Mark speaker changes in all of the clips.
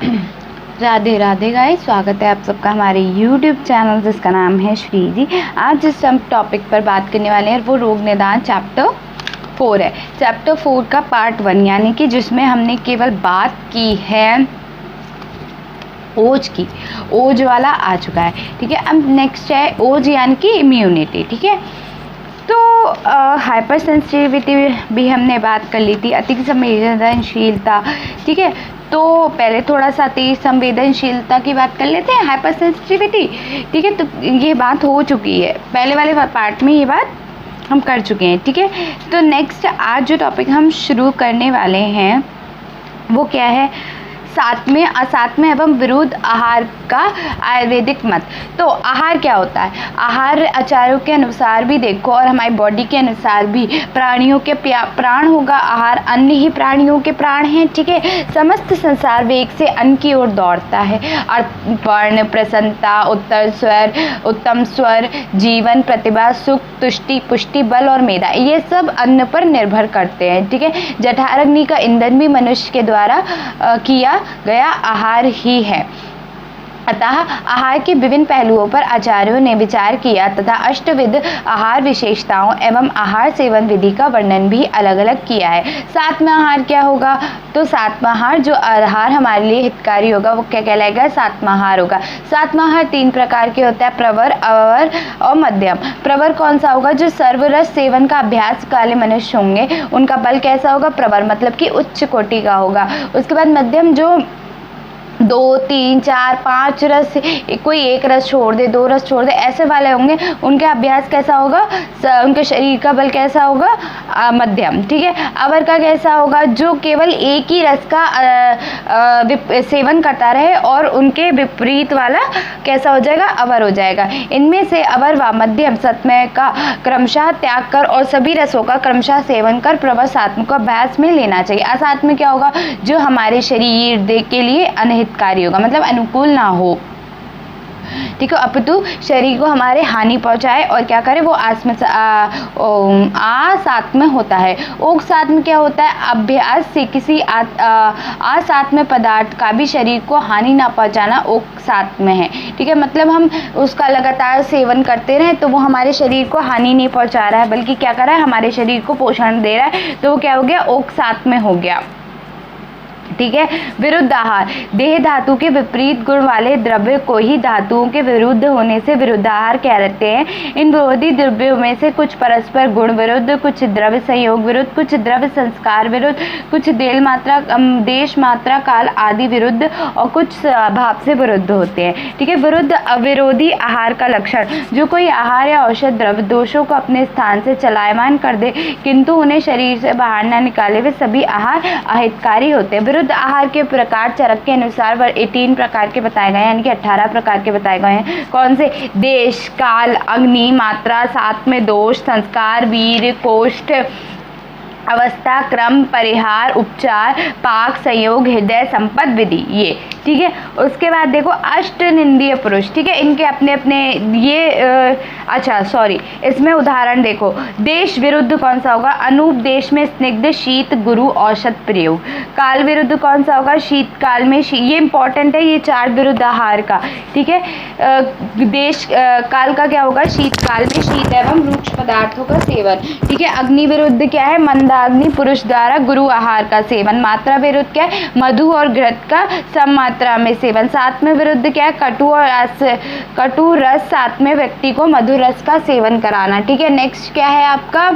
Speaker 1: Radhe Radhe guys, स्वागत है आप सबका हमारे YouTube चैनल जिसका नाम है श्री जी। आज जिस हम टॉपिक पर बात करने वाले हैं वो रोग निदान चैप्टर 4 है। चैप्टर 4 का पार्ट 1 यानी कि जिसमें हमने केवल बात की है ओज की। ओज वाला आ चुका है, ठीक है। अब नेक्स्ट है ओज यानी कि इम्यूनिटी, ठीक है। तो हाइपर सेंसिटिविटी भी हमने बात कर ली थी, अति संवेदनशीलता, ठीक है। तो पहले थोड़ा सा अति संवेदनशीलता की बात कर लेते हैं, हाइपर सेंसिटिविटी, ठीक है। तो ये बात हो चुकी है, पहले वाले पार्ट में ये बात हम कर चुके हैं, ठीक है। तो नेक्स्ट आज जो टॉपिक हम शुरू करने वाले हैं वो क्या है, सातवें एवं विरुद्ध आहार का आयुर्वेदिक मत। तो आहार क्या होता है, आहार आचार्यों के अनुसार भी देखो और हमारी बॉडी के अनुसार भी प्राणियों के प्राण होगा आहार, अन्न ही प्राणियों के प्राण हैं, ठीक है। समस्त संसार वेग से अन्न की ओर दौड़ता है। वर्ण, प्रसन्नता, उत्तम स्वर, जीवन, प्रतिभा, सुख, तुष्टि, पुष्टि, बल और मेधा, ये सब अन्न पर निर्भर करते हैं, ठीक है। जठराग्नि का ईंधन भी मनुष्य के द्वारा किया गया आहार ही है। अतः आहार के विभिन्न पहलुओं पर आचार्यों ने विचार किया तथा अष्टविध आहार विशेषताओं एवं आहार सेवन विधि का वर्णन भी अलग अलग किया है। सातवां आहार क्या होगा, तो सातवां आहार जो आहार हमारे लिए हितकारी होगा वो क्या कहलाएगा, सातवां आहार होगा। सातवां आहार 3 प्रकार के होता है, प्रवर, अवर और मध्यम। प्रवर कौन सा होगा, जो सर्वरस सेवन का अभ्यास वाले मनुष्य होंगे उनका बल कैसा होगा, प्रवर मतलब कि उच्च कोटि का होगा। उसके बाद मध्यम, जो 2, 3, 4, 5 रस, कोई एक रस छोड़ दे, 2 रस छोड़ दे, ऐसे वाले होंगे, उनके अभ्यास कैसा होगा, उनके शरीर का बल कैसा होगा, मध्यम, ठीक है। अवर का कैसा होगा, जो केवल एक ही रस का सेवन करता रहे और उनके विपरीत वाला कैसा हो जाएगा, अवर हो जाएगा। इनमें से अवर व मध्यम सत्मय का क्रमशः त्याग कर और सभी रसों का क्रमशः सेवन कर प्रवर सात्म को अभ्यास में लेना चाहिए। असात्म क्या होगा, जो हमारे शरीर के लिए अनहितकारी होगा, मतलब अनुकूल ना हो, ठीक है, अपितु शरीर को हमारे हानि पहुंचाए और क्या करे, वो आसात्म होता है। ओक्सात्म क्या होता है, अभ्यास से किसी असात्म पदार्थ का भी शरीर को हानि ना पहुंचाना ओक्सात्म है, ठीक है। मतलब हम उसका लगातार सेवन करते रहें तो वो हमारे शरीर को हानि नहीं पहुंचा रहा है बल्कि क्या कर रहा है, हमारे शरीर को पोषण दे रहा है, तो वो क्या हो गया, ओक्सात्म हो गया, ठीक है। विरुद्ध आहार, देह धातु के विपरीत गुण वाले द्रव्य को ही धातुओं के विरुद्ध होने से विरुद्ध आहार कहते हैं। इन विरोधी द्रव्यों में से कुछ परस्पर गुण विरुद्ध, कुछ द्रव्य संयोग विरुद्ध, कुछ द्रव्य संस्कार विरुद्ध, कुछ देश मात्रा काल आदि विरुद्ध और कुछ भाव से विरुद्ध होते हैं, ठीक है। विरुद्ध अविरोधी आहार का लक्षण, जो कोई आहार या औषध द्रव्य दोषों को अपने स्थान से चलायमान कर दे किंतु उन्हें शरीर से बाहर न निकाले, वे सभी आहार अहितकारी होते हैं। विरुद्ध आहार के प्रकार चरक के अनुसार 18 प्रकार के बताए गए हैं, यानी कि 18 प्रकार के बताए गए हैं। कौन से, देश, काल, अग्नि, मात्रा, सात्म, दोष, संस्कार, वीर, कोष्ठ, अवस्था, क्रम, परिहार, उपचार, पाक, संयोग, हृदय, संपद, विधि, ये, ठीक है। उसके बाद देखो अष्टनिंदीय पुरुष, ठीक है, इनके अपने अपने ये इसमें उदाहरण देखो, देश विरुद्ध कौन सा होगा, अनूप देश में स्निग्ध शीत गुरु औषध प्रयोग। काल विरुद्ध कौन सा होगा, शीतकाल में ये इंपॉर्टेंट है, ये 4 विरुद्ध आहार का, ठीक है। देश काल का क्या होगा, शीतकाल में शीत एवं रूक्ष पदार्थों का सेवन, ठीक है। अग्नि विरुद्ध क्या है, मंदाग्नि पुरुष द्वारा गुरु आहार का सेवन। मात्रा विरुद्ध क्या है, मधु और घृत का सम मात्रा में सेवन। सात्म विरुद्ध क्या है, कटु रस सात्म व्यक्ति को मधुर रस का सेवन कराना, ठीक है। नेक्स्ट क्या है आपका,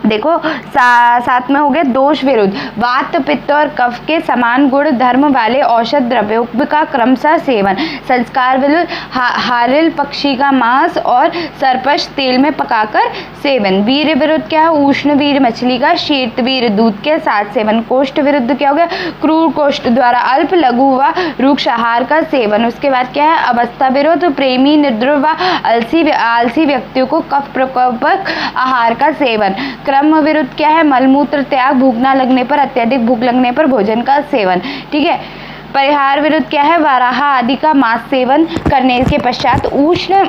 Speaker 1: देखो साथ में हो गए दोष विरुद्ध, वात, पित्त और कफ के समान गुण धर्म वाले औषध द्रव्यों का क्रमशः सेवन। संस्कार विरुद्ध, हारिल पक्षी का मांस और सरपश तेल में पकाकर सेवन। वीर विरुद्ध क्या है, उष्ण वीर मछली का शीत वीर दूध के साथ सेवन। कोष्ठ विरुद्ध क्या हो गया, क्रूर कोष्ठ द्वारा अल्प लघु व रूक्ष आहार का सेवन। उसके बाद क्या है, अवस्था विरुद्ध, प्रेमी निद्र व आलसी व्यक्तियों को कफ प्रकोपक आहार का सेवन। क्रम विरुद्ध क्या है, मलमूत्र त्याग, भूख न लगने पर, अत्यधिक भूख लगने पर भोजन का सेवन, ठीक है। परिहार विरुद्ध क्या है, वाराह आदि का मांस सेवन करने के पश्चात उष्ण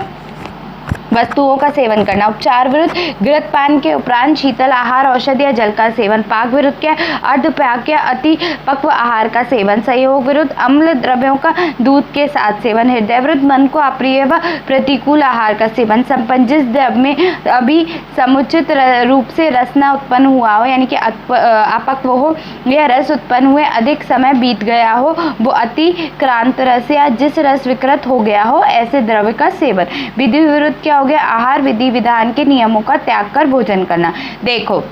Speaker 1: वस्तुओं का सेवन करना। उपचार विरुद्ध घृतपान के उपरांत शीतल आहार, औषधि या जल का सेवन। पाक विरुद्ध क्या, अर्धपाक या अति पक्व आहार का सेवन। सहयोग विरुद्ध अम्ल द्रव्यों का दूध के साथ सेवन। हृदय विरुद्ध मन को अप्रिय व प्रतिकूल आहार का सेवन। संपन्न जिस द्रव्य में अभी समुचित रूप से रस न उत्पन्न हुआ हो, यानी कि अपक्व हो या रस उत्पन्न हुए अधिक समय बीत गया हो, वो अति क्रांत रस या जिस रस विकृत हो गया हो, ऐसे द्रव्य का सेवन। विधि विरुद्ध क्या हो गया, आहार विधि विधान के नियमों का त्याग कर भोजन करना। देखो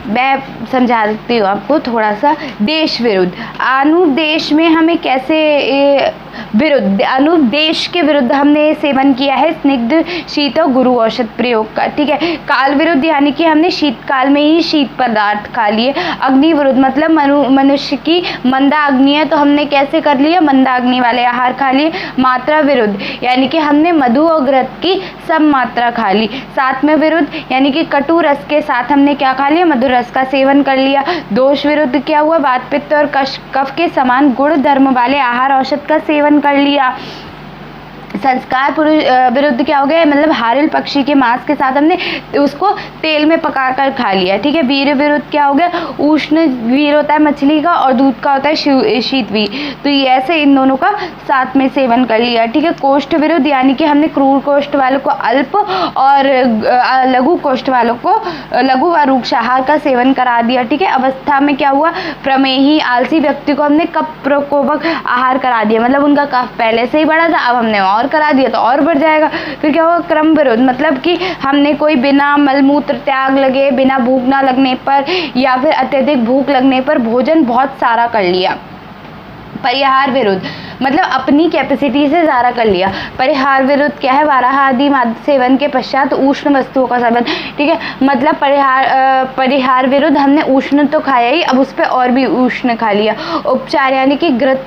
Speaker 1: मैं समझा देती हूँ आपको थोड़ा सा। देश विरुद्ध, अनुदेश में हमें कैसे विरुद्ध, अनुदेश के विरुद्ध हमने सेवन किया है स्निग्ध शीत और गुरु औषध प्रयोग का, ठीक है। काल विरुद्ध यानी कि हमने शीतकाल में ही शीत पदार्थ खा लिए। अग्नि विरुद्ध मतलब मनुष्य की मंदा अग्नि है तो हमने कैसे कर लिया, मंदा अग्नि वाले आहार खा लिए। मात्रा विरुद्ध यानी कि हमने मधु और घृत की सम मात्रा खा ली। सात्म्य विरुद्ध यानी कि कटु रस के साथ हमने क्या खा लिया, मधुर रस का सेवन कर लिया। दोष विरुद्ध क्या हुआ, वात पित्त और कफ के समान गुण धर्म वाले आहार औषध का सेवन कर लिया। संस्कार विरुद्ध क्या हो गया, मतलब हारिल पक्षी के मांस के साथ हमने उसको तेल में पकाकर खा लिया, ठीक है। वीर विरुद्ध क्या हो गया, उष्ण वीर होता है मछली का और दूध का होता है शीत वीर, तो ये ऐसे इन दोनों का साथ में सेवन कर लिया, ठीक है। कोष्ठ विरुद्ध यानी कि हमने क्रूर कोष्ठ वालों को अल्प और लघु कोष्ठ वालों को लघु व रूक्षाहार का सेवन करा दिया, ठीक है। अवस्था में क्या हुआ, प्रमेही आलसी व्यक्ति को हमने कफ प्रकोपक आहार करा दिया, मतलब उनका कफ पहले से ही बढ़ा था, अब हमने और करा दिया तो और बढ़ जाएगा। फिर क्या होगा, क्रम विरुद्ध मतलब कि हमने कोई बिना मलमूत्र त्याग लगे, बिना भूख ना लगने पर या फिर अत्यधिक भूख लगने पर भोजन बहुत सारा कर लिया। परिहार विरुद्ध मतलब अपनी कैपेसिटी से ज़्यादा कर लिया। परिहार विरुद्ध क्या है, वाराह आदि माद्य सेवन के पश्चात उष्ण वस्तुओं का सेवन, ठीक है। मतलब परिहार विरुद्ध हमने उष्ण तो खाया ही, अब उस पर और भी उष्ण खा लिया। उपचार यानी कि घृत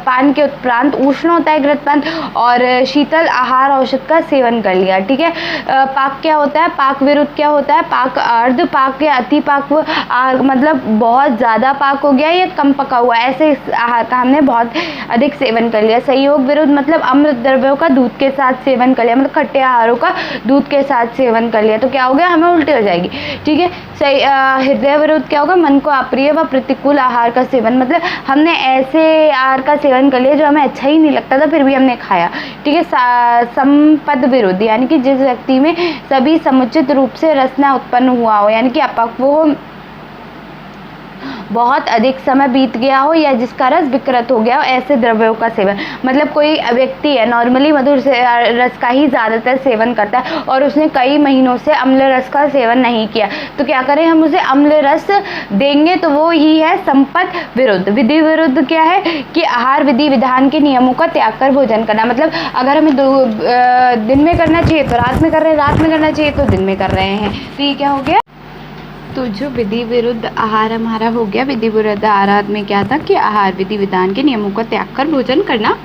Speaker 1: पान के उपरांत उष्ण होता है घृतपान और शीतल आहार औषध का सेवन कर लिया, ठीक है। पाक क्या होता है, पाक विरुद्ध क्या होता है, पाक अर्ध पाक या अति पाक आहार, मतलब बहुत ज़्यादा पाक हो गया या कम पका हुआ, ऐसे आहार का हमने बहुत अधिक सेवन कर लिया। संयोग विरुद्ध मतलब अमृत द्रव्यों का दूध के साथ सेवन कर लिया, मतलब खट्टे आहारों का दूध के साथ सेवन कर लिया, तो क्या हो गया, हमें उल्टी हो जाएगी, ठीक है। हृदय विरुद्ध क्या होगा, मन को अप्रिय व प्रतिकूल आहार का सेवन, मतलब हमने ऐसे आहार का सेवन कर लिया जो हमें अच्छा ही नहीं लगता था फिर भी हमने खाया, ठीक है। संपद विरुद्ध यानी कि जिस व्यक्ति में सभी समुचित रूप से रस न उत्पन्न हुआ हो, यानी कि अपक्व हो, बहुत अधिक समय बीत गया हो या जिसका रस विकृत हो गया हो, ऐसे द्रव्यों का सेवन। मतलब कोई व्यक्ति है नॉर्मली मधुर रस का ही ज़्यादातर सेवन करता है और उसने कई महीनों से अम्ल रस का सेवन नहीं किया, तो क्या करें, हम उसे अम्ल रस देंगे, तो वो ही है संपद विरुद्ध। विधि विरुद्ध क्या है कि आहार विधि विधान के नियमों का त्याग कर भोजन करना, मतलब अगर हमें दिन में करना चाहिए तो रात में कर रहे हैं, रात में करना चाहिए तो दिन में कर रहे हैं, तो ये क्या हो गया। तो जो विधि विरुद्ध आहार हमारा हो गया, विधि विरुद्ध आहार में क्या था कि आहार विधि विधान के नियमों का त्याग कर भोजन करना,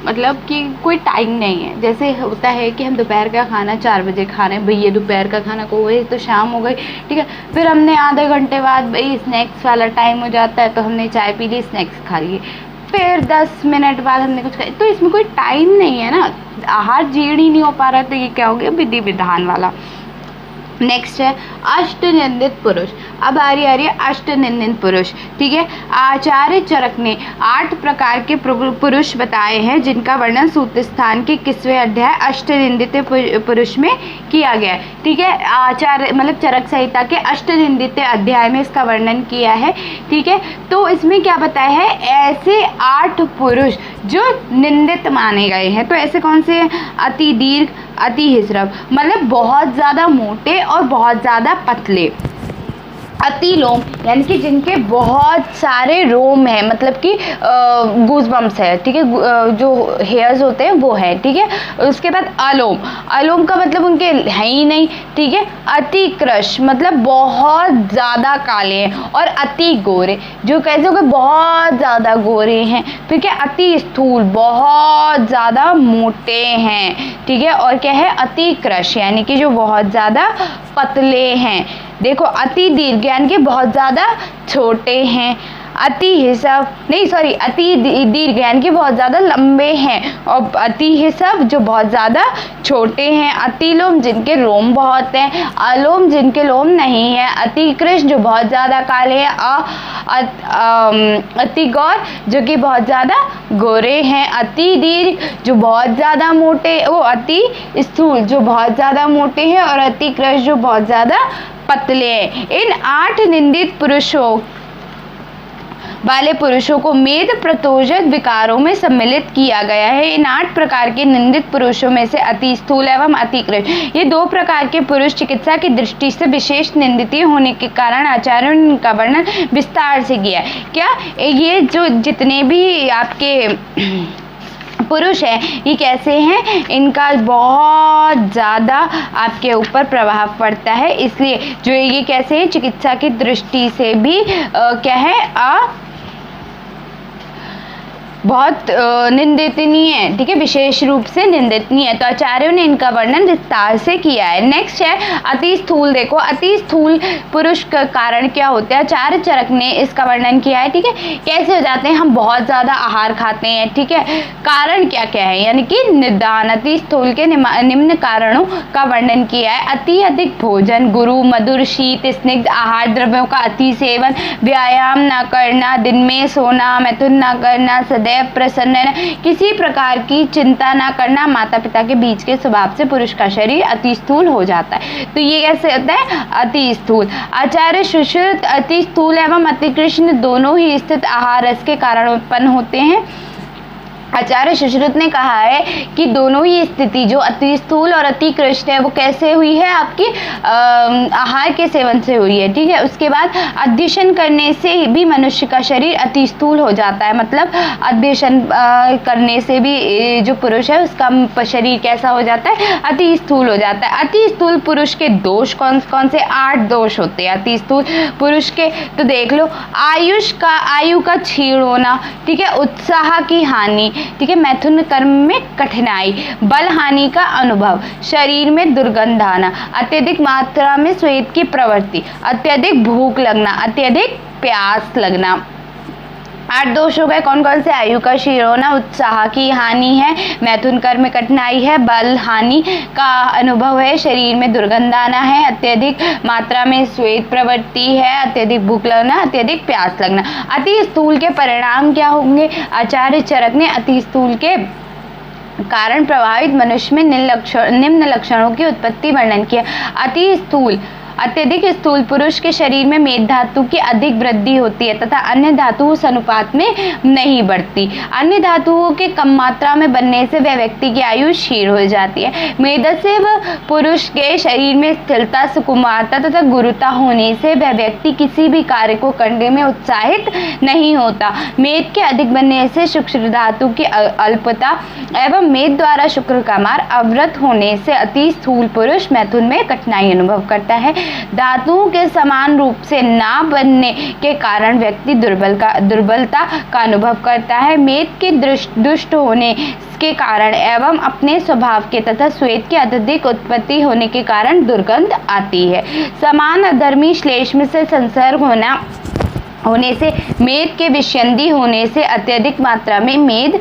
Speaker 1: मतलब कि कोई टाइम नहीं है। जैसे होता है कि हम दोपहर का खाना 4 बजे खा रहे हैं, भैया दोपहर का खाना को गई तो शाम हो गई, ठीक है। फिर हमने आधे घंटे बाद भाई स्नैक्स वाला टाइम हो जाता है तो हमने चाय पी ली, स्नैक्स खा लिए, फिर 10 मिनट बाद हमने कुछ खाया, तो इसमें कोई टाइम नहीं है ना, आहार जीर्ण ही नहीं हो पा रहा, तो ये क्या हो गया, विधि विधान वाला। नेक्स्ट है अष्ट निंदित पुरुष। अब आ रही है अष्ट निंदित पुरुष, ठीक है। आचार्य चरक ने 8 प्रकार के पुरुष बताए हैं जिनका वर्णन सूत्र स्थान के 21वें अध्याय अष्ट निंदित पुरुष में किया गया है, ठीक है। आचार्य मतलब चरक संहिता के अष्ट निंदित अध्याय में इसका वर्णन किया है, ठीक है। तो इसमें क्या बताया है, ऐसे 8 पुरुष जो निंदित माने गए हैं, तो ऐसे कौन से हैं, अति दीर्घ, अति हिस्रव मतलब बहुत ज़्यादा मोटे और बहुत ज़्यादा पतले, अति लोम यानी कि जिनके बहुत सारे रोम हैं, मतलब कि गूज़बम्प्स है, ठीक है, जो हेयर्स होते हैं वो है, ठीक है। उसके बाद अलोम, अलोम का मतलब उनके है ही नहीं, ठीक है। अति कृश मतलब बहुत ज़्यादा काले हैं, और अति गोरे जो कैसे हो गए, बहुत ज़्यादा गोरे हैं। फिर क्या, अति स्थूल बहुत ज़्यादा मोटे हैं, ठीक है। और क्या है, अति कृश यानी कि जो बहुत ज़्यादा पतले हैं। देखो अति दीर्घ यानी कि बहुत ज़्यादा छोटे हैं, अति हिसब नहीं सॉरी अति दीर्घ यानी कि बहुत ज़्यादा लंबे हैं, और अति हिसब जो बहुत ज़्यादा छोटे हैं, अतिलोम जिनके लोम बहुत हैं, अलोम जिनके लोम नहीं है, अति कृष्ण जो बहुत ज़्यादा काले हैं, अति गौर जो कि बहुत ज़्यादा गोरे हैं, अति दीर्घ जो बहुत ज़्यादा मोटे, वो अति स्थूल जो बहुत ज़्यादा मोटे हैं, और अति कृष्ण जो बहुत ज़्यादा पतले हैं। इन 8 निंदित पुरुषों वाले पुरुषों को मेद प्रतोजक विकारों में सम्मिलित किया गया है। इन 8 प्रकार के निंदित पुरुषों में से अति स्थूल एवं अति कृष्ण ये 2 प्रकार के पुरुष चिकित्सा की दृष्टि से विशेष निंदित होने के कारण आचार्यों ने इनका वर्णन विस्तार से किया है। क्या ये जो जितने भी आपके पुरुष हैं ये कैसे हैं, इनका बहुत ज़्यादा आपके ऊपर प्रभाव पड़ता है, इसलिए जो ये कैसे हैं चिकित्सा की दृष्टि से भी क्या है बहुत निंदनीय है, ठीक है, विशेष रूप से निंदनीय है। तो आचार्यों ने इनका वर्णन विस्तार से किया है। नेक्स्ट है अति स्थूल। देखो अति स्थूल पुरुष का कारण क्या होता है, आचार्य चरक ने इसका वर्णन किया है, ठीक है। कैसे हो जाते हैं, हम बहुत ज़्यादा आहार खाते हैं, ठीक है, कारण क्या क्या है, यानी कि निदान अति स्थूल के निम्न कारणों का वर्णन किया है। अति अधिक भोजन, गुरु, मधुर, शीत, स्निग्ध आहार द्रव्यों का अति सेवन, व्यायाम न करना, दिन में सोना, मैथुन न करना, सदैव प्रसन्न, किसी प्रकार की चिंता ना करना, माता पिता के बीच के स्वभाव से पुरुष का शरीर अति स्थूल हो जाता है। तो ये कैसे होता है, अति स्थूल। आचार्य सुश्रुत अति स्थूल एवं अति कृष्ण दोनों ही स्थित आहार रस के कारण उत्पन्न होते हैं। आचार्य सुश्रुत ने कहा है कि दोनों ही स्थिति जो अति स्थूल और अति कृष्ण है वो कैसे हुई है, आपकी आहार के सेवन से हुई है, ठीक है। उसके बाद अध्ययन करने से भी मनुष्य का शरीर अति स्थूल हो जाता है, मतलब अध्ययन करने से भी जो पुरुष है उसका शरीर कैसा हो जाता है, अति स्थूल हो जाता है। अति स्थूल पुरुष के दोष कौन कौन से, 8 दोष होते हैं अति स्थूल पुरुष के। तो देख लो, आयु का क्षीण होना, ठीक है, उत्साह की हानि, ठीक है, मैथुन कर्म में कठिनाई, बल हानि का अनुभव, शरीर में दुर्गंध आना, अत्यधिक मात्रा में श्वेत की प्रवृत्ति, अत्यधिक भूख लगना, अत्यधिक प्यास लगना। 8 दोष हो गए, कौन कौन से, आयु का क्षीण होना, उत्साह की हानि है, मैथुन कर्म में कठिनाई है, बल हानि का अनुभव है, शरीर में दुर्गंध आना है, अत्यधिक मात्रा में श्वेत प्रवृत्ति है, अत्यधिक भूख लगना, अत्यधिक प्यास लगना। अति स्थूल के परिणाम क्या होंगे, आचार्य चरक ने अति स्थूल के कारण प्रभावित मनुष्य में निम्न लक्षणों की उत्पत्ति वर्णन किया। अत्यधिक स्थूल पुरुष के शरीर में मेद धातु की अधिक वृद्धि होती है तथा अन्य धातुओं उस अनुपात में नहीं बढ़ती। अन्य धातुओं के कम मात्रा में बनने से वह व्यक्ति की आयु क्षीण हो जाती है। मेदस्व पुरुष के शरीर में स्थिरता, सुकुमारता तथा गुरुता होने से वह व्यक्ति किसी भी कार्य को करने में उत्साहित नहीं होता। मेद के अधिक बनने से शुक्र धातु की अल्पता एवं मेद द्वारा शुक्र का मार्ग अवरुद्ध होने से अति स्थूल पुरुष मैथुन में कठिनाई अनुभव करता है। धातुओं के समान रूप से ना बनने के कारण व्यक्ति दुर्बलता का अनुभव करता है। मेद के दुष्ट होने के कारण एवं अपने स्वभाव के तथा श्वेत की अत्यधिक उत्पत्ति होने के कारण दुर्गंध आती है। समान अधर्मी श्लेष्म से संसर्ग होने से, मेद के विषंदी होने से, अत्यधिक मात्रा में मेद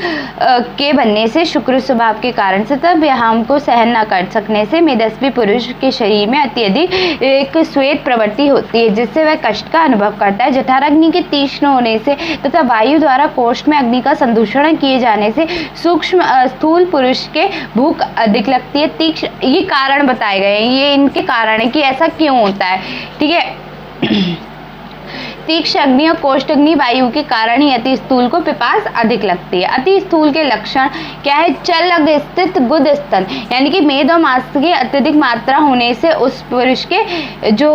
Speaker 1: के बनने से, शुक्र स्वभाव के कारण से तब व्यायाम को सहन न कर सकने से मेदस्वी पुरुष के शरीर में अत्यधिक एक श्वेत प्रवृत्ति होती है जिससे वह कष्ट का अनुभव करता है। जठराग्नि के तीक्ष्ण होने से तथा वायु द्वारा कोष्ठ में अग्नि का संदूषण किए जाने से सूक्ष्म स्थूल पुरुष के भूख अधिक लगती है। तीक्ष्ण, ये कारण बताए गए हैं, ये इनके कारण है कि ऐसा क्यों होता है, ठीक है। तीक्ष्ण अग्नि और कोष्ठाग्नि वायु के कारण ही अति स्थूल को पिपास अधिक लगती है। अति स्थूल के लक्षण क्या है, चल स्थित गुद स्तन, यानी कि मेद और मांस की अत्यधिक मात्रा होने से उस पुरुष के जो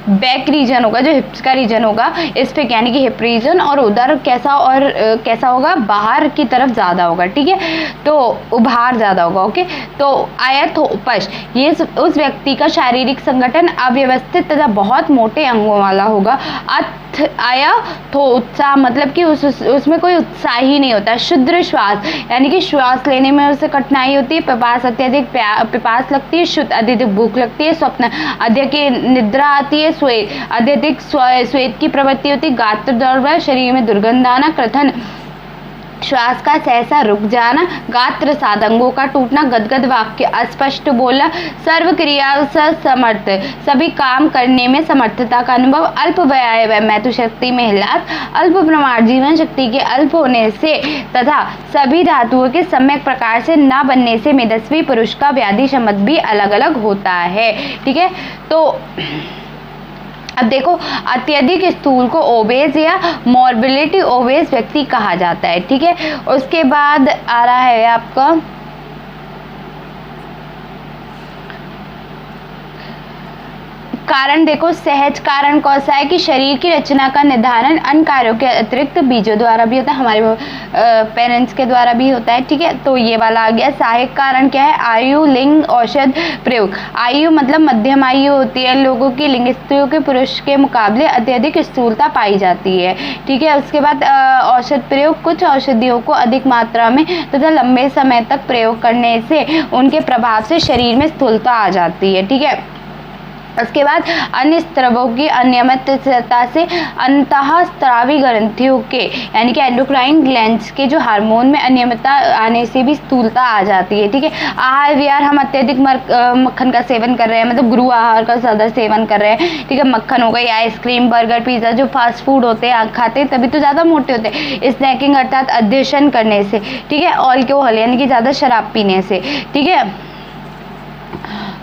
Speaker 1: बैक रीजन होगा, जो हिप्स का रीजन होगा, इस पे यानी कि हिप रीजन और उधर कैसा होगा, बाहर की तरफ ज़्यादा होगा, ठीक है, तो उभार ज़्यादा होगा, ओके। तो आयथोपश, ये उस व्यक्ति का शारीरिक संगठन अव्यवस्थित तथा बहुत मोटे अंगों वाला होगा। उत्साह मतलब कि उसमें कोई उत्साह ही नहीं होता। शुद्र श्वास, यानी कि श्वास लेने में उसे कठिनाई होती है। पिपास, अत्यधिक पिपास लगती है। शुद्ध, अत्यधिक भूख लगती है। स्वप्न, अधिक निद्रा आती है। स्वेद, अत्यधिक स्वेद की प्रवृत्ति होती है, गात्र दौड़, शरीर में दुर्गंध आना, कथन श्वास का सहसा रुक जाना, गात्र साधंगों का टूटना, गदगद वाक्य, अस्पष्ट बोलना, सर्व क्रिया से समर्थ, सभी काम करने में समर्थता का अनुभव, अल्प व्याय मैथु शक्ति में हिलास, अल्प प्रमाण जीवन शक्ति के अल्प होने से तथा सभी धातुओं के सम्यक प्रकार से न बनने से मेदस्वी पुरुष का व्याधि शमन भी अलग अलग होता है। ठीक है, तो अब देखो, अत्यधिक स्थूल को ओबेस या मॉर्बिलिटी ओबेस व्यक्ति कहा जाता है। ठीक है, उसके बाद आ रहा है आपका कारण। देखो, सहज कारण कौन सा है कि शरीर की रचना का निर्धारण अन्य कार्यों के अतिरिक्त बीजों द्वारा भी होता है, हमारे पेरेंट्स के द्वारा भी होता है। ठीक है, तो ये वाला आ गया। सहायक कारण क्या है? आयु, लिंग, औषध प्रयोग। आयु मतलब मध्यम आयु होती है लोगों की, लिंग स्त्रियों के पुरुष के मुकाबले अत्यधिक स्थूलता पाई जाती है। ठीक है, उसके बाद औषध प्रयोग, कुछ औषधियों को अधिक मात्रा में तथा लंबे समय तक प्रयोग करने से उनके प्रभाव से शरीर में स्थूलता आ जाती है। ठीक है, उसके बाद अन्य स्रावों की अनियमितता से अंतःस्रावी ग्रंथियों के यानी कि एंडोक्राइन ग्लैंड्स के जो हार्मोन में अनियमितता आने से भी स्थूलता आ जाती है। ठीक है, आहार विहार, हम अत्यधिक मक्खन का सेवन कर रहे हैं, मतलब गुरु आहार का ज़्यादा सेवन कर रहे हैं। ठीक है, मक्खन हो गई, आइसक्रीम, बर्गर, पिज़्ज़ा, जो फास्ट फूड होते हैं खाते हैं तभी तो ज़्यादा मोटे होते हैं। स्नैकिंग अर्थात अध्यशन करने से। ठीक है, अल्कोहल यानी कि ज़्यादा शराब पीने से। ठीक है,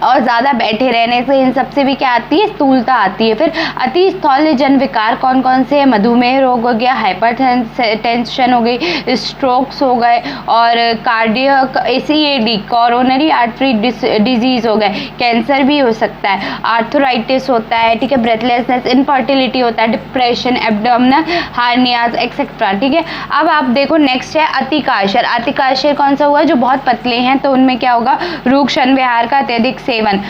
Speaker 1: और ज़्यादा बैठे रहने से इन सब से भी क्या आती है? स्थूलता आती है। फिर अति स्थूल जन विकार कौन कौन से हैं? मधुमेह रोग हो गया, हाइपरटेंशन हो गई, स्ट्रोक्स हो गए, और cardiac ACAD coronary artery disease हो गए, कैंसर भी हो सकता है, आर्थराइटिस होता है। ठीक है, ब्रेथलेसनेस, इनफर्टिलिटी होता है, डिप्रेशन, एब्डोमिनल हार्नियाज एक्सेट्रा। ठीक है, अब आप देखो नेक्स्ट है अतिकायशर। अतिकायशर कौन सा हुआ? जो बहुत पतले हैं, तो उनमें क्या होगा? रूक्षण विहार का अत्यधिक सेवन,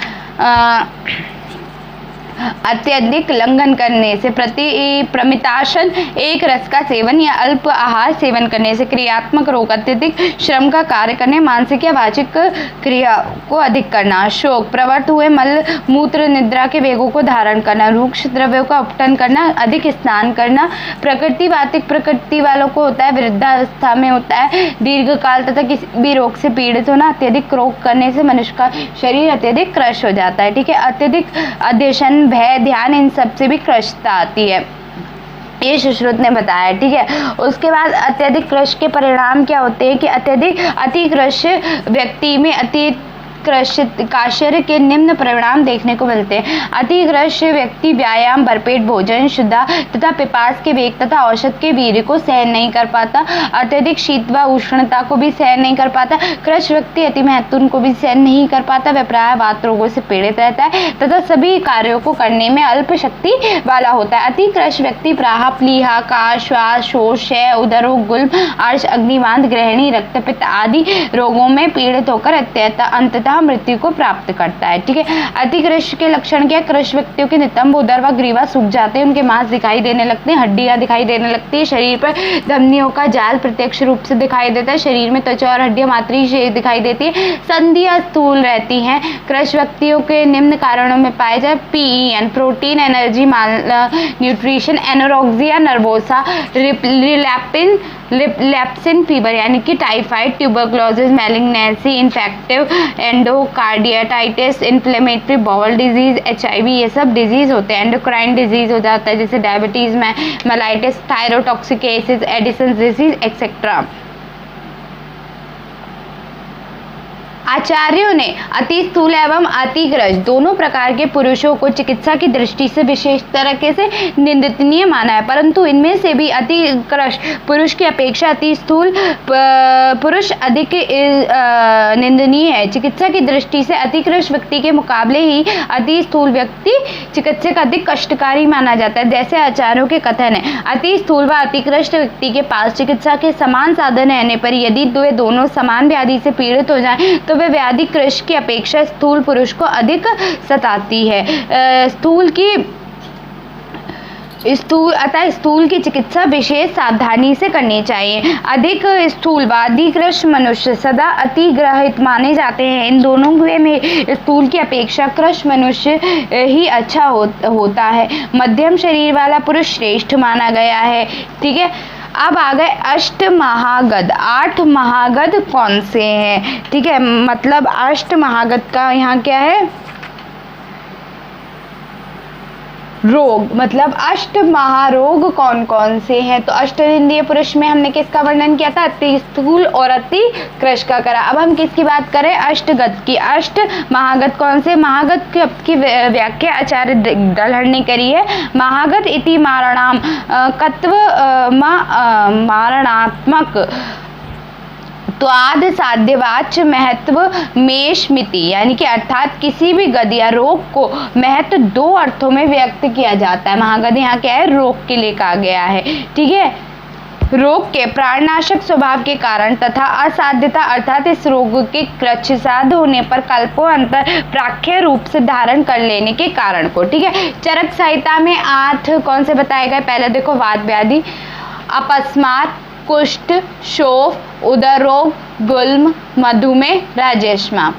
Speaker 1: अत्यधिक लंघन करने से, प्रमिताशन, एक रस का सेवन या अल्प आहार सेवन करने से, क्रियात्मक रोग, अत्यधिक श्रम का कार्य करने, मानसिक या वाचिक क्रिया को अधिक करना, शोक, प्रवृत्त हुए मल मूत्र निद्रा के वेगों को धारण करना, रूक्ष द्रव्यों का उपटन करना, अधिक स्नान करना, प्रकृतिवातिक प्रकृति वालों को होता है, वृद्धावस्था में होता है, दीर्घकाल तथा किसी भी रोग से पीड़ित होना, अत्यधिक क्रोध करने से मनुष्य का शरीर अत्यधिक क्रश हो जाता है। ठीक है, अत्यधिक अध्यशन, भय, ध्यान, इन सब से भी क्रशता आती है, ये सुश्रुत ने बताया। ठीक है, उसके बाद अत्यधिक क्रश के परिणाम क्या होते हैं कि अत्यधिक अति क्रश व्यक्ति में अति कायशर के निम्न परिणाम देखने को मिलते हैं। अतिग्रस्त व्यक्ति व्यायाम, भरपेट भोजन, शुद्धा तथा पिपास के वेग तथा औषध के वीर्य को सहन नहीं कर पाता, अत्यधिक शीत व उष्णता को भी सहन नहीं कर पाता। क्रश व्यक्ति अति महत्वपूर्ण को भी सहन नहीं कर पाता, वह प्रायः वात रोगों से पीड़ित रहता है तथा सभी कार्यों को करने में अल्प शक्ति वाला होता है। अति क्रश व्यक्ति प्रायः प्लीहा, काश, श्वास, शोष, क्षय, उदरोग, गुल्म, अर्श, अग्निवांत, ग्रहणी, रक्तपित्त आदि रोगों में पीड़ित होकर अंततः मृत्यु को प्राप्त करता है। ठीक है, अतिकृश के लक्षण क्या? कृश व्यक्तियों के नितंब, उदर व ग्रीवा सूख जाते हैं, उनके मांस दिखाई देने लगते हैं, हड्डियां दिखाई देने लगती है, शरीर पर धमनियों का जाल प्रत्यक्ष रूप से दिखाई देता है, शरीर में त्वचा और हड्डियां मात्र दिखाई देती है, संधियां स्थूल रहती हैं। कृश व्यक्तियों के निम्न कारणों में पाए जाए PEN, protein energy nutrition, anorexia nervosa, लैप्सिन फीवर यानी कि typhoid, tuberculosis, malignancy, infective endocarditis, inflammatory bowel disease, HIV, ये सब डिजीज होते हैं। एंडोक्राइन डिजीज हो जाता है जैसे डायबिटीज में, मेलाइटिस, थायरोटॉक्सिकेसिस, एडिसन डिजीज एक्सेट्रा। आचार्यों ने अति स्थूल एवं अतिग्रस्त दोनों प्रकार के पुरुषों को चिकित्सा की दृष्टि से विशेष तरीके से निंदनीय माना है, परंतु इनमें से भी अतिग्रस्त पुरुष की अपेक्षा अति स्थूल पुरुष अधिक निंदनीय है। चिकित्सा की दृष्टि से अतिग्रस्त व्यक्ति के मुकाबले ही अति स्थूल व्यक्ति चिकित्सक अधिक कष्टकारी माना जाता है। जैसे आचार्यों के कथन है, अति स्थूल व अतिग्रस्त व्यक्ति के पास चिकित्सा के समान साधन रहने पर यदि वे दोनों समान व्याधि से पीड़ित हो जाएं तो वे व्याधि कृश की अपेक्षा स्थूल पुरुष को अधिक सताती है। स्थूल की अतः स्थूल की चिकित्सा विशेष सावधानी से करनी चाहिए। अधिक स्थूल व अधिकृष्ट मनुष्य सदा अतिग्रहित माने जाते हैं। इन दोनों में स्थूल की अपेक्षा कृष्ण मनुष्य ही अच्छा होता है। मध्यम शरीर वाला पुरुष श्रेष्ठ माना गया है। ठीक है, अब आ गए अष्ट महागध। 8 महागध कौन से हैं? ठीक है, मतलब अष्ट महागध का यहाँ क्या है? रोग, मतलब अष्ट महारोग कौन कौन से हैं? तो अष्टलिंगीय पुरुष में हमने किसका वर्णन किया था? अति स्थूल और अति कृश का करा। अब हम किसकी बात करें? अष्टगत की। अष्ट महागत कौन से? महागत की व्याख्या आचार्य दलहर ने करी है। महागत इति मारणाम कत्व मारणात्मक त्वाद साध्यवाच्य महत्व में स्मृति, यानी कि अर्थात किसी भी गद या रोग को महत्व 2 अर्थों में व्यक्त किया जाता है। महागद यहाँ क्या है? रोग के लिए कहा गया है। ठीक है, रोग के प्राणनाशक स्वभाव के कारण तथा असाध्यता अर्थात इस रोग के कृच्छिसाध्य होने पर कल्पोंतर प्राख्य रूप से धारण कर लेने के कारण को। ठीक है, चरक संहिता में 8 कौन से बताए गए? पहले देखो, वात व्याधि, अपस्मार, कुष्ठ, शोफ, उदर रोग, गुल्म, मधुमेह, राजेष्मा।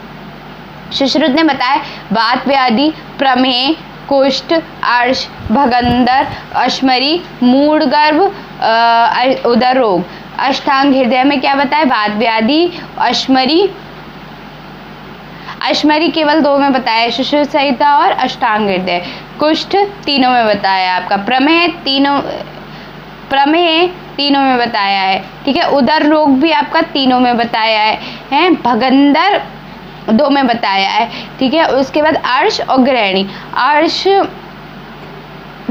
Speaker 1: सुश्रुत ने बताया वात व्याधि, प्रमेह, कुष्ठ, अर्श, भगंदर, अश्मरी, मूढ़गर्भ, उदर रोग। अष्टांग हृदय में क्या बताया? वात व्याधि, अश्मरी। अश्मरी केवल 2 में बताया, सुश्रुत संहिता और अष्टांग हृदय। कुष्ठ तीनों में बताया आपका। प्रमेह तीनों में बताया है। ठीक है, उदर रोग भी आपका तीनों में बताया है। भगंदर 2 में बताया है। ठीक है, उसके बाद अर्श और ग्रहणी। अर्श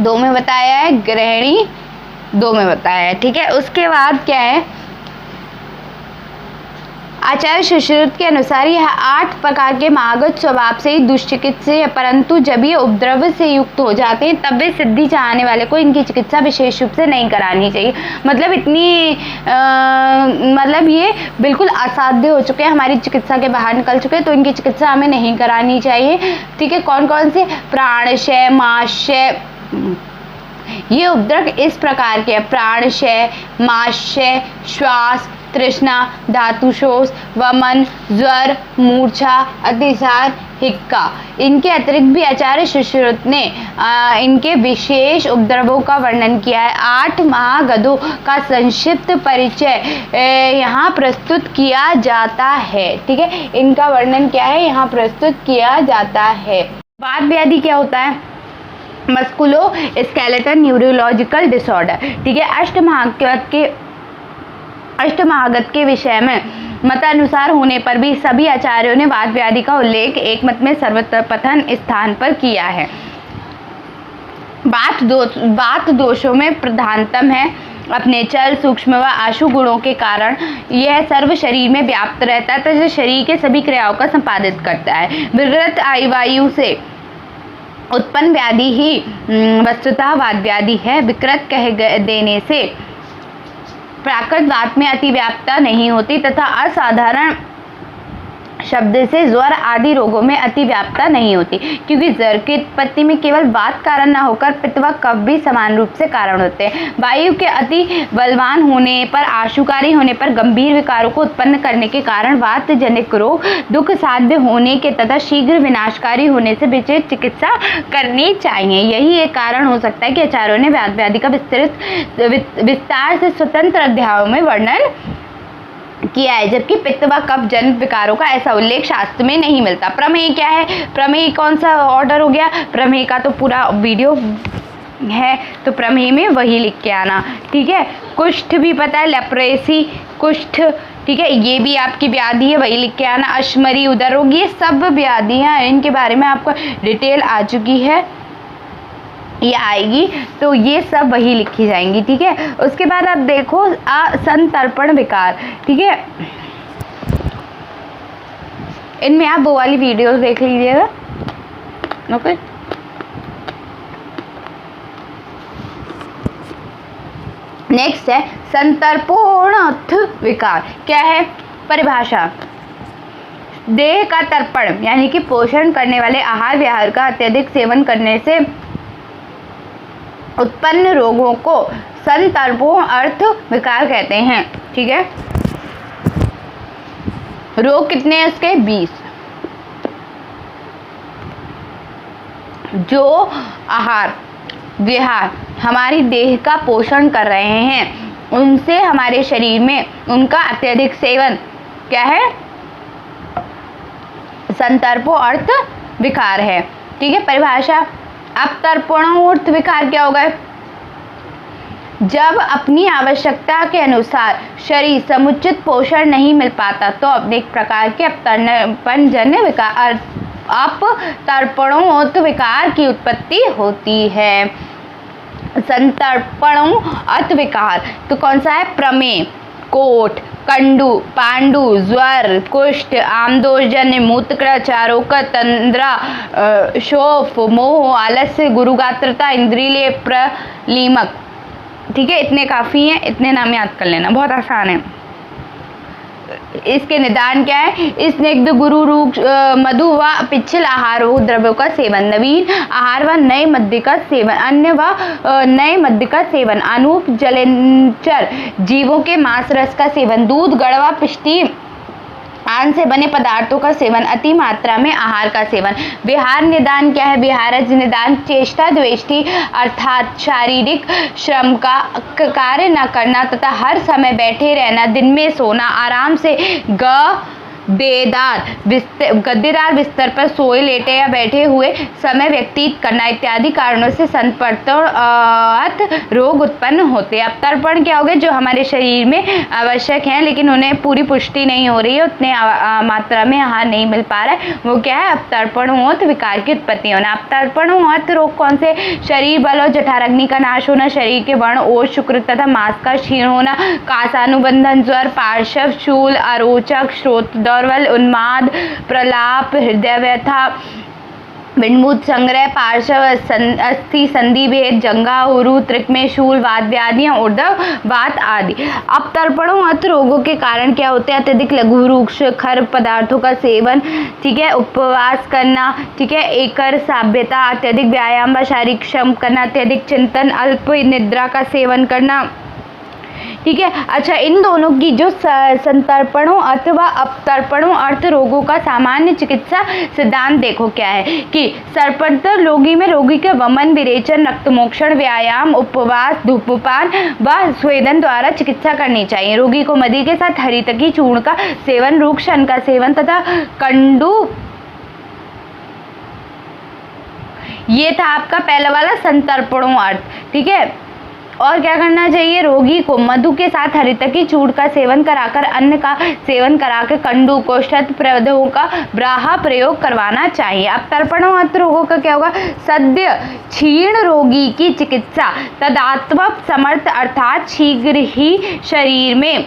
Speaker 1: 2 में बताया है, ग्रहणी 2 में बताया है। ठीक है, उसके बाद क्या है? आचार्य सुश्रुत के अनुसार यह 8 प्रकार के महागत स्वभाव से ही दुष्चिकित्सीय है, परंतु जब ये उपद्रव से युक्त हो जाते हैं तब वे सिद्धि चाहने वाले को इनकी चिकित्सा विशेष रूप से नहीं करानी चाहिए। मतलब इतनी मतलब ये बिल्कुल असाध्य हो चुके हैं, हमारी चिकित्सा के बाहर निकल चुके हैं, तो इनकी चिकित्सा हमें नहीं करानी चाहिए। ठीक है, कौन कौन से? प्राणशय, माशय। ये उपद्रव इस प्रकार के प्राणशय, माशय, श्वास, तृष्णा, धातुशोष, वमन, ज्वर, मूर्छा, अतिसार, हिक्का। इनके अतिरिक्त भी आचार्य सुश्रुत ने इनके विशेष उपद्रवों का वर्णन किया है। 8 महागधों का संक्षिप्त परिचय यहाँ प्रस्तुत किया जाता है। ठीक है, इनका वर्णन क्या है? यहाँ प्रस्तुत किया जाता है। वात व्याधि क्या होता है? मस्कुलो स्केलेटल न्यूरोलॉजिकल डिसऑर्डर। ठीक है, अष्टमहागत के विषय में मतानुसार होने पर भी सभी आचार्यों ने वात व्याधि का उल्लेख एक मत में सर्वप्रथम स्थान पर किया है। वात दोषों में प्रधानतम है। अपने चल, सूक्ष्म व आशु गुणों के कारण यह सर्व शरीर में व्याप्त रहता है तथा शरीर के सभी क्रियाओं का संपादित करता है। विकृत आयुवायु से उत्पन्न व्याधि ही वस्तुतः वात व्याधि है। विकृत कह देने से प्राकृत वात में अतिव्याप्तता नहीं होती तथा असाधारण शब्द से ज्वर आदि रोगों में अतिव्याप्तता नहीं होती, क्योंकि ज्वर की उत्पत्ति में केवल वात कारण न होकर पित्त व कफ भी समान रूप से कारण होते हैं। वायु के अति बलवान होने पर, आशुकारी होने पर गंभीर विकारों को उत्पन्न करने के कारण वात जनित रोग दुख साध्य होने के तथा शीघ्र विनाशकारी होने से विशेष चिकित्सा करनी चाहिए। यही एक कारण हो सकता है कि आचार्यों ने वात व्याधि का विस्तार से स्वतंत्र अध्यायों में वर्णन किया है, जबकि पित्त व कफ जनित विकारों का ऐसा उल्लेख शास्त्र में नहीं मिलता। प्रमेय क्या है? प्रमेय कौन सा ऑर्डर हो गया? प्रमेय का तो पूरा वीडियो है, तो प्रमेय में वही लिख के आना। ठीक है, कुष्ठ भी पता है, लेप्रेसी, कुष्ठ। ठीक है, ये भी आपकी व्याधि है, वही लिख के आना। अश्मरी, उदर रोग, ये सब व्याधियाँ हैं, इनके बारे में आपको डिटेल आ चुकी है, ये आएगी, तो ये सब वही लिखी जाएंगी। ठीक है, उसके बाद आप देखो असंतर्पण विकार। ठीक है, इनमें आप वो वाली वीडियोस देख लीजिएगा। ओके, नेक्स्ट है संतर्पणोत्थ विकार। क्या है? परिभाषा: देह का तर्पण यानी कि पोषण करने वाले आहार विहार का अत्यधिक सेवन करने से उत्पन्न रोगों को संतर्पण अर्थ विकार कहते हैं। ठीक है, रोग कितने हैं इसके? 20। जो आहार विहार हमारी देह का पोषण कर रहे हैं, उनसे हमारे शरीर में उनका अत्यधिक सेवन क्या है? संतर्पण अर्थ विकार है। ठीक है, परिभाषा अपतर्पणोर्थ विकार क्या होगा? जब अपनी आवश्यकता के अनुसार शरीर समुचित पोषण नहीं मिल पाता तो अनेक प्रकार के अपतर्पणजन्य विकार अपतर्पणोर्थ विकार की उत्पत्ति होती है। संतर्पणों अर्थ विकार तो कौन सा है? प्रमेह, कोट, कंडू, पांडु, ज्वर, कुष्ठ, आमदोषजन्य, मूत्र, चारोक, तंद्रा, शोफ, मोह, आलस्य, गुरुगात्रता, इंद्रिय प्रलीमक। ठीक है, इतने काफ़ी हैं, इतने नाम याद कर लेना, बहुत आसान है। इसके निदान क्या है? स्निग्ध, गुरु, रूक्ष, मधु व पिच्छल आहार व द्रव्यों का सेवन, नवीन आहार व नए मद्य का सेवन, अन्य व नए मद्य का सेवन, अनूप जलचर जीवों के मांस रस का सेवन, दूध, गड़ व पिष्टी आन से बने पदार्थों का सेवन, अति मात्रा में आहार का सेवन। विहार निदान क्या है? विहारज निदान चेष्टा द्वेष्टि अर्थात शारीरिक श्रम का कार्य न करना तथा हर समय बैठे रहना, दिन में सोना, आराम से गद्देदार बिस्तर पर सोए, लेटे या बैठे हुए समय व्यतीत करना इत्यादि कारणों से संतर्पण रोग उत्पन्न होते हैं। अपतर्पण क्या हो गए? जो हमारे शरीर में आवश्यक हैं लेकिन उन्हें पूरी पुष्टि नहीं हो रही है, उतने मात्रा में आहार नहीं मिल पा रहा है, वो क्या है? अपतर्पणोत विकार की उत्पत्ति होना। अपतर्पणोत रोग कौन से? शरीर बल और जठराग्नि का नाश होना, शरीर के वर्ण, ओष, शुक्र तथा मांस का क्षीण होना, कासानुबंधन, ज्वर, पार्श्व, शूल, अरोचक, श्रोत दौर्बल, उन्माद, प्रलाप, हृदय व्यथा, विन्मुख संग्रह, पार्श्व अस्थि संधि भेद, जंघा, उरु, त्रिकमे, शूल, वात व्याधियां, ऊर्ध्व वात आदि। अपतर्पणों अर्थ रोगों के कारण क्या होते हैं? अत्यधिक लघु रूक्ष खर पदार्थों का सेवन, ठीक है, उपवास करना, ठीक है, एकर साभ्यता, अत्यधिक व्यायाम व शारीरिक श्रम करना, अत्यधिक चिंतन, अल्प निद्रा का सेवन करना। ठीक है, अच्छा, इन दोनों की जो संतर्पणों अथवा अपतर्पणों अर्थ रोगों का सामान्य चिकित्सा सिद्धांत देखो क्या है कि सर्पंतर रोगी में रोगी के वमन, विरेचन, रक्तमोक्षण, व्यायाम, उपवास, धूम्रपान व स्वेदन द्वारा चिकित्सा करनी चाहिए। रोगी को मदि के साथ हरितकी चूर्ण का सेवन, रूक्षण का सेवन तथा कंडू, ये था आपका पहला वाला संतर्पणों अर्थ। ठीक है, और क्या करना चाहिए? रोगी को मधु के साथ हरितकी चूर्ण का सेवन कराकर, अन्न का सेवन कराकर कंडू, कोष्ठस्थ प्रदों का ब्राहा प्रयोग करवाना चाहिए। अपतर्पणों अर्थ रोगों का क्या होगा? सद्य क्षीण रोगी की चिकित्सा तदात्म समर्थ अर्थात शीघ्र ही शरीर में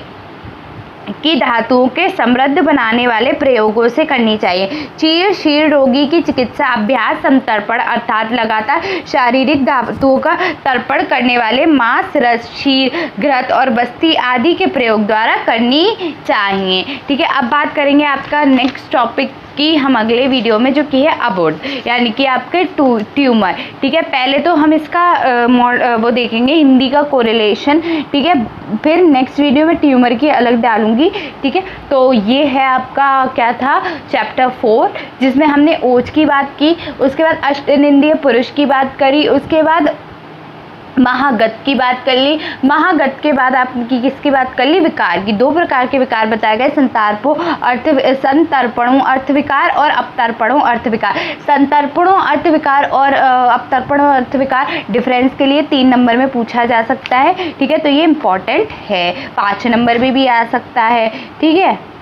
Speaker 1: की धातुओं के समृद्ध बनाने वाले प्रयोगों से करनी चाहिए। चीर शीर्ण रोगी की चिकित्सा अभ्यास संतर्पण अर्थात लगातार शारीरिक धातुओं का तर्पण करने वाले मांस, रस, क्षीर, घृत और बस्ती आदि के प्रयोग द्वारा करनी चाहिए। ठीक है, अब बात करेंगे आपका नेक्स्ट टॉपिक की हम अगले वीडियो में, जो कि है अबोर्ड, यानी कि आपके ट्यूमर। ठीक है, पहले तो हम इसका वो देखेंगे हिंदी का कोरिलेशन। ठीक है, फिर नेक्स्ट वीडियो में ट्यूमर की अलग डालूंगी। ठीक है, तो ये है आपका क्या था? चैप्टर 4, जिसमें हमने ओज की बात की, उसके बाद अष्टनिंदीय पुरुष की बात करी, उसके बाद महागत की बात कर ली, महागत के बाद आपकी किसकी बात कर ली? विकार की। 2 प्रकार के विकार बताए गए, संतर्पणों अर्थ विकार और अपतर्पणों अर्थ विकार। संतर्पणों अर्थ विकार और अपतर्पणों अर्थ विकार डिफरेंस के लिए 3 नंबर में पूछा जा सकता है। ठीक है, तो ये इंपॉर्टेंट है, 5 नंबर में भी आ सकता है। ठीक है।